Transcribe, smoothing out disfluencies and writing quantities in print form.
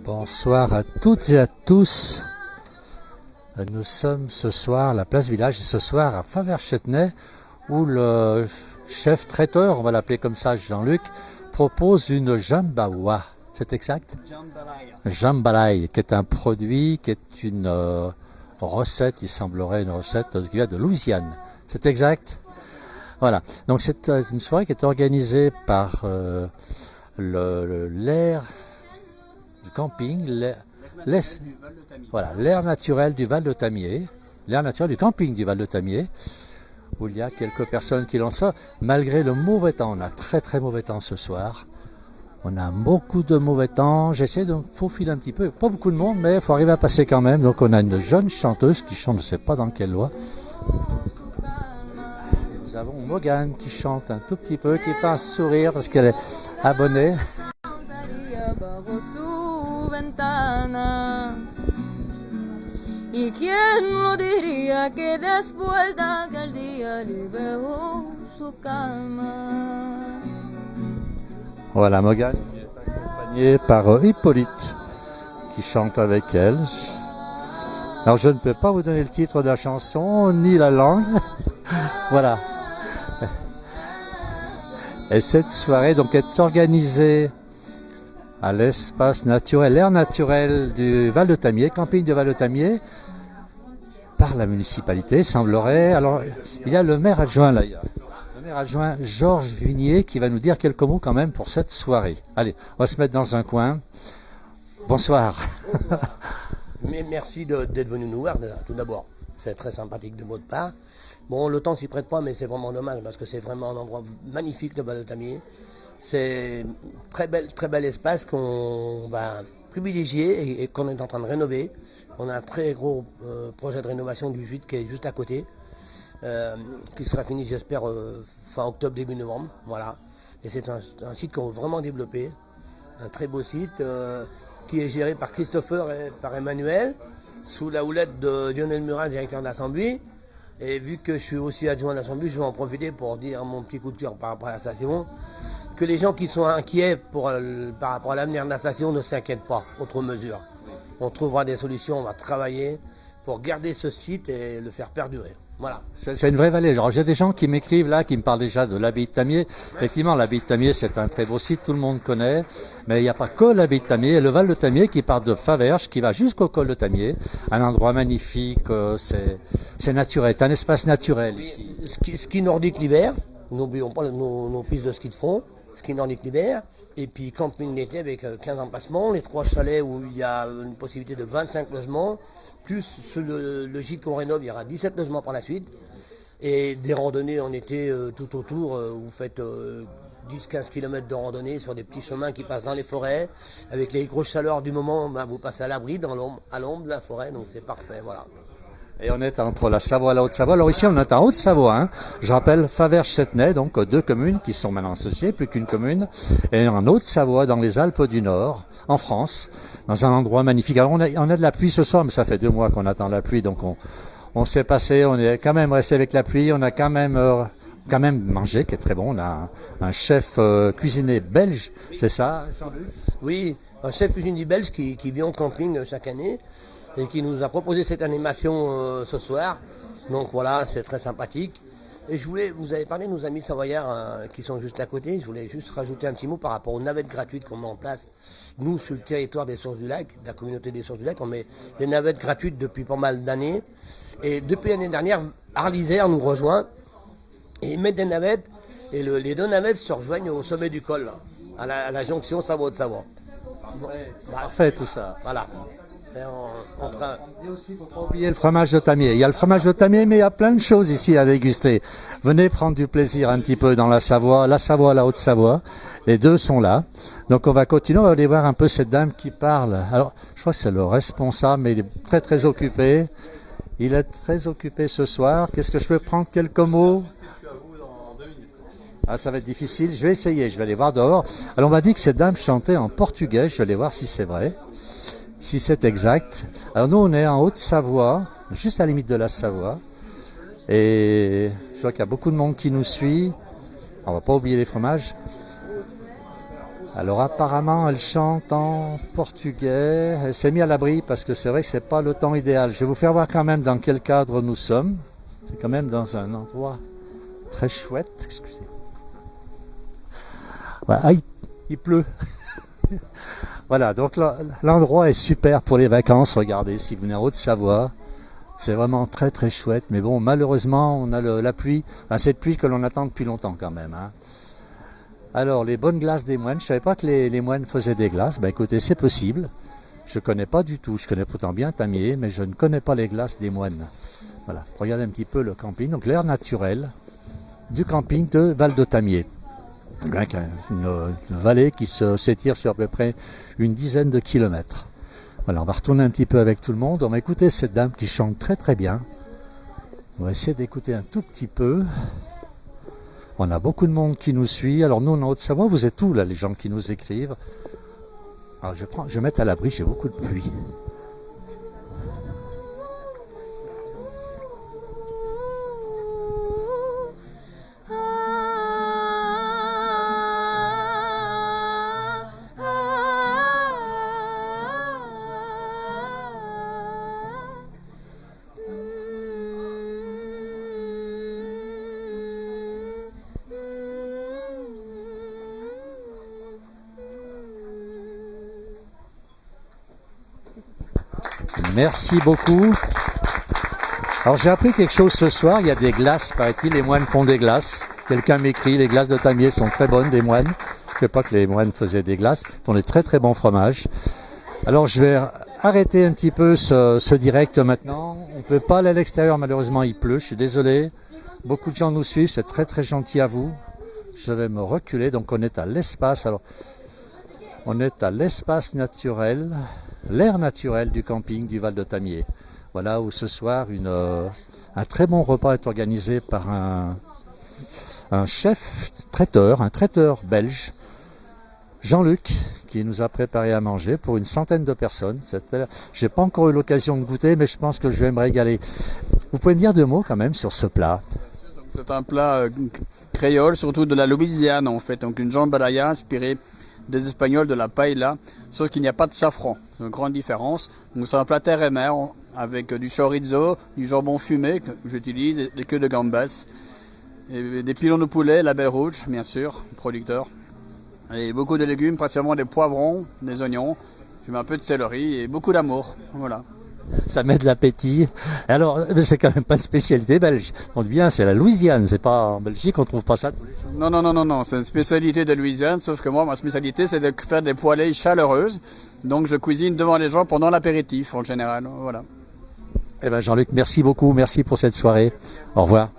Bonsoir à toutes et à tous. Nous sommes ce soir à la place Village et ce soir à Faverges-Châtenay où le chef traiteur, on va l'appeler comme ça, Jean-Luc, propose une jambawa. C'est exact? Jambalaya, qui est un produit, qui est une recette, il semblerait une recette qui vient de Louisiane. C'est exact? Voilà. Donc c'est une soirée qui est organisée par l'air du camping, l'air naturel du Val-de-Tamier, l'air naturel du camping du Val-de-Tamier, où il y a quelques personnes qui lancent ça, malgré le mauvais temps. On a très très mauvais temps ce soir. On a beaucoup de mauvais temps. J'essaie de faufiler un petit peu. Pas beaucoup de monde, mais il faut arriver à passer quand même. Donc on a une jeune chanteuse qui chante, je ne sais pas dans quelle loi. Nous avons Morgane qui chante un tout petit peu, qui fait un sourire parce qu'elle est abonnée. Y quién lo diría que después de aquel día le veo su calma. Voilà, Morgane qui est accompagnée par Hippolyte qui chante avec elle. Alors je ne peux pas vous donner le titre de la chanson ni la langue. Voilà. Et cette soirée donc est organisée à l'espace naturel, l'air naturel du Val-de-Tamier, camping du Val-de-Tamier, par la municipalité, semblerait. Alors, il y a le maire adjoint là, le maire adjoint Georges Vignier qui va nous dire quelques mots quand même pour cette soirée. Allez, on va se mettre dans un coin. Bonsoir. Mais merci d'être venu nous voir, tout d'abord. C'est très sympathique de votre part. Bon, le temps s'y prête pas, mais c'est vraiment dommage parce que c'est vraiment un endroit magnifique, le Val-de-Tamier. C'est très bel espace qu'on va privilégier et qu'on est en train de rénover. On a un très gros projet de rénovation du gîte qui est juste à côté, qui sera fini, j'espère, fin octobre, début novembre. Voilà. Et c'est un site qu'on veut vraiment développer. Un très beau site qui est géré par Christopher et par Emmanuel, sous la houlette de Lionel Murat, directeur de l'Assemblée. Et vu que je suis aussi adjoint à l'Assemblée, je vais en profiter pour dire mon petit coup de cœur par rapport à la station. Que les gens qui sont inquiets par rapport à l'avenir de la station ne s'inquiètent pas, autre mesure. On trouvera des solutions, on va travailler pour garder ce site et le faire perdurer. Voilà. C'est une vraie vallée. Alors, j'ai des gens qui m'écrivent là, qui me parlent déjà de l'abbaye de Tamier. Effectivement, l'abbaye de Tamier, c'est un très beau site, tout le monde connaît. Mais il n'y a pas que l'abbaye de Tamier. Le Val de Tamier qui part de Faverges, qui va jusqu'au col de Tamier. Un endroit magnifique, c'est naturel, c'est un espace naturel ici. Ski nordique l'hiver, n'oublions pas nos pistes de ski de fond. Ski nordique l'hiver, et puis camping l'été avec 15 emplacements, les 3 chalets où il y a une possibilité de 25 logements, plus le gîte qu'on rénove, il y aura 17 logements par la suite, et des randonnées en été tout autour, vous faites 10-15 km de randonnée sur des petits chemins qui passent dans les forêts, avec les grosses chaleurs du moment, vous passez à l'abri, à l'ombre de la forêt, donc c'est parfait, voilà. Et on est entre la Savoie et la Haute-Savoie. Alors ici, on est en Haute-Savoie. Hein. Je rappelle Faverges-Châtenay, donc 2 communes qui sont maintenant associées, plus qu'une commune. Et en Haute-Savoie, dans les Alpes du Nord, en France, dans un endroit magnifique. Alors on a de la pluie ce soir, mais ça fait 2 mois qu'on attend la pluie, donc on s'est passé, on est quand même resté avec la pluie, on a quand même mangé, qui est très bon. On a un chef cuisinier belge, c'est ça, Jean-Luc? Oui, un chef cuisinier belge qui vient en camping chaque année, et qui nous a proposé cette animation ce soir. Donc voilà, c'est très sympathique. Et vous avez parlé de nos amis savoyards qui sont juste à côté. Je voulais juste rajouter un petit mot par rapport aux navettes gratuites qu'on met en place. Nous, sur le territoire des Sources du Lac, de la communauté des Sources du Lac, on met des navettes gratuites depuis pas mal d'années. Et depuis l'année dernière, Arlisère nous rejoint et ils mettent des navettes. Et les 2 navettes se rejoignent au sommet du col, à la jonction Savoie-de-Savoie. C'est parfait tout ça. Voilà. On dit aussi, il ne faut pas oublier le fromage de Tamier. Il y a le fromage de Tamier, mais il y a plein de choses ici à déguster. Venez prendre du plaisir un petit peu dans la Savoie, la Haute-Savoie. Les 2 sont là. Donc on va continuer, on va aller voir un peu cette dame qui parle. Alors, je crois que c'est le responsable, mais il est très très occupé. Il est très occupé ce soir. Qu'est-ce que je peux prendre quelques mots? Ah, ça va être difficile. Je vais essayer, je vais aller voir dehors. Alors on m'a dit que cette dame chantait en portugais. Je vais aller voir si c'est vrai. Si c'est exact. Alors nous, on est en Haute-Savoie, juste à la limite de la Savoie. Et je vois qu'il y a beaucoup de monde qui nous suit. On va pas oublier les fromages. Alors apparemment elle chante en portugais, elle s'est mise à l'abri parce que c'est vrai que c'est pas le temps idéal. Je vais vous faire voir quand même dans quel cadre nous sommes. C'est quand même dans un endroit très chouette, excusez. Ouais, ah, il pleut. Voilà, donc l'endroit est super pour les vacances, regardez, si vous venez en Haute-Savoie. C'est vraiment très très chouette, mais bon, malheureusement, on a la pluie, enfin, cette pluie que l'on attend depuis longtemps quand même. Hein. Alors, les bonnes glaces des moines, je ne savais pas que les moines faisaient des glaces. Ben écoutez, c'est possible. Je ne connais pas du tout, je connais pourtant bien Tamier, mais je ne connais pas les glaces des moines. Voilà, regardez un petit peu le camping, donc l'air naturel du camping de Val de Tamier. Avec une vallée qui s'étire sur à peu près une dizaine de kilomètres. Voilà, on va retourner un petit peu avec tout le monde. On va écouter cette dame qui chante très très bien. On va essayer d'écouter un tout petit peu. On a beaucoup de monde qui nous suit. Alors nous, en Haute-Savoie, vous êtes où là, les gens qui nous écrivent? Alors je vais mettre à l'abri, j'ai beaucoup de pluie. Merci beaucoup. Alors j'ai appris quelque chose ce soir, il y a des glaces, paraît-il, les moines font des glaces. Quelqu'un m'écrit, les glaces de Tamier sont très bonnes des moines. Je ne sais pas que les moines faisaient des glaces, ils font des très très bons fromages. Alors je vais arrêter un petit peu ce direct maintenant. On ne peut pas aller à l'extérieur, malheureusement il pleut, je suis désolé. Beaucoup de gens nous suivent, c'est très très gentil à vous. Je vais me reculer, donc on est à l'espace. Alors on est à l'espace naturel, l'air naturel du camping du Val de Tamier. Voilà où ce soir un très bon repas est organisé par un chef traiteur, un traiteur belge, Jean-Luc, qui nous a préparé à manger pour une centaine de personnes. J'ai pas encore eu l'occasion de goûter, mais je pense que je vais me régaler. Vous pouvez me dire deux mots quand même sur ce plat? C'est un plat créole, surtout de la Louisiane en fait, donc une jambalaya inspirée des Espagnols, de la paella, sauf qu'il n'y a pas de safran. C'est une grande différence. Donc c'est un plat terre et mer avec du chorizo, du jambon fumé que j'utilise, des queues de gambas, et des pilons de poulet, la belle rouge, bien sûr, producteur. Et beaucoup de légumes, principalement des poivrons, des oignons, je mets un peu de céleri et beaucoup d'amour. Voilà. Ça met de l'appétit. Alors, c'est quand même pas une spécialité belge. On dit bien, c'est la Louisiane. C'est pas en Belgique, on trouve pas ça tous les jours. Non. C'est une spécialité de Louisiane, sauf que moi, ma spécialité, c'est de faire des poêlées chaleureuses. Donc, je cuisine devant les gens pendant l'apéritif, en général. Voilà. Eh ben, Jean-Luc, merci beaucoup. Merci pour cette soirée. Au revoir.